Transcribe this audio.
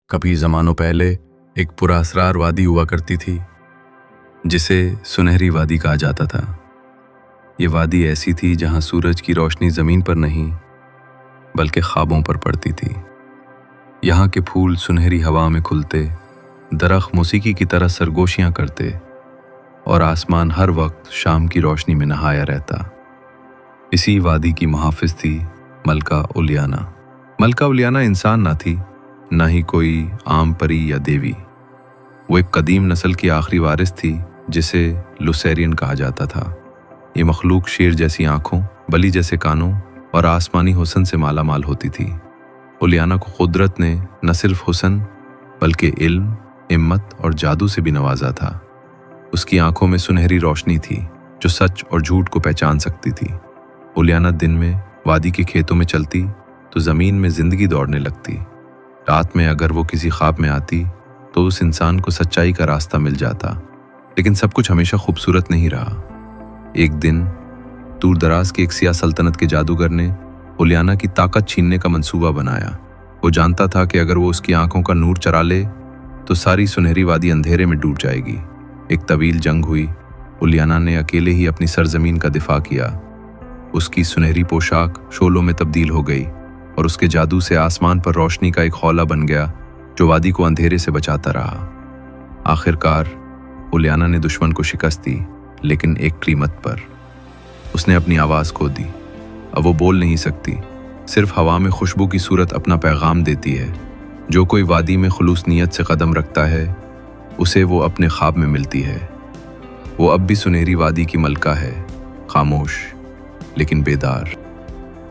کبھی زمانوں پہلے ایک پراسرار وادی ہوا کرتی تھی جسے سنہری وادی کہا جاتا تھا۔ یہ وادی ایسی تھی جہاں سورج کی روشنی زمین پر نہیں بلکہ خوابوں پر پڑتی تھی۔ یہاں کے پھول سنہری ہوا میں کھلتے، درخت موسیقی کی طرح سرگوشیاں کرتے اور آسمان ہر وقت شام کی روشنی میں نہایا رہتا۔ اسی وادی کی محافظ تھی ملکہ الیانا۔ ملکہ الیانا انسان نہ تھی، نہ ہی کوئی عام پری یا دیوی۔ وہ ایک قدیم نسل کی آخری وارث تھی جسے لوسیرین کہا جاتا تھا۔ یہ مخلوق شیر جیسی آنکھوں، بلی جیسے کانوں اور آسمانی حسن سے مالا مال ہوتی تھی۔ الیانا کو قدرت نے نہ صرف حسن بلکہ علم، ہمت اور جادو سے بھی نوازا تھا۔ اس کی آنکھوں میں سنہری روشنی تھی جو سچ اور جھوٹ کو پہچان سکتی تھی۔ الیانا دن میں وادی کے کھیتوں میں چلتی تو زمین میں زندگی دوڑنے لگتی۔ رات میں اگر وہ کسی خواب میں آتی تو اس انسان کو سچائی کا راستہ مل جاتا۔ لیکن سب کچھ ہمیشہ خوبصورت نہیں رہا۔ ایک دن دور دراز کی ایک سیاہ سلطنت کے جادوگر نے الیانا کی طاقت چھیننے کا منصوبہ بنایا۔ وہ جانتا تھا کہ اگر وہ اس کی آنکھوں کا نور چرا لے تو ساری سنہری وادی اندھیرے میں ڈوب جائے گی۔ ایک طویل جنگ ہوئی۔ الیانا نے اکیلے ہی اپنی سرزمین کا دفاع کیا۔ اس کی سنہری پوشاک شعلوں میں تبدیل ہو گئی اور اس کے جادو سے آسمان پر روشنی کا ایک خولہ بن گیا جو وادی کو اندھیرے سے بچاتا رہا۔ آخر کار الیانا نے دشمن کو شکست دی، لیکن ایک قیمت پر۔ اس نے اپنی آواز کھو دی۔ اب وہ بول نہیں سکتی، صرف ہوا میں خوشبو کی صورت اپنا پیغام دیتی ہے۔ جو کوئی وادی میں خلوص نیت سے قدم رکھتا ہے اسے وہ اپنے خواب میں ملتی ہے۔ وہ اب بھی سنہری وادی کی ملکہ ہے، خاموش لیکن بیدار۔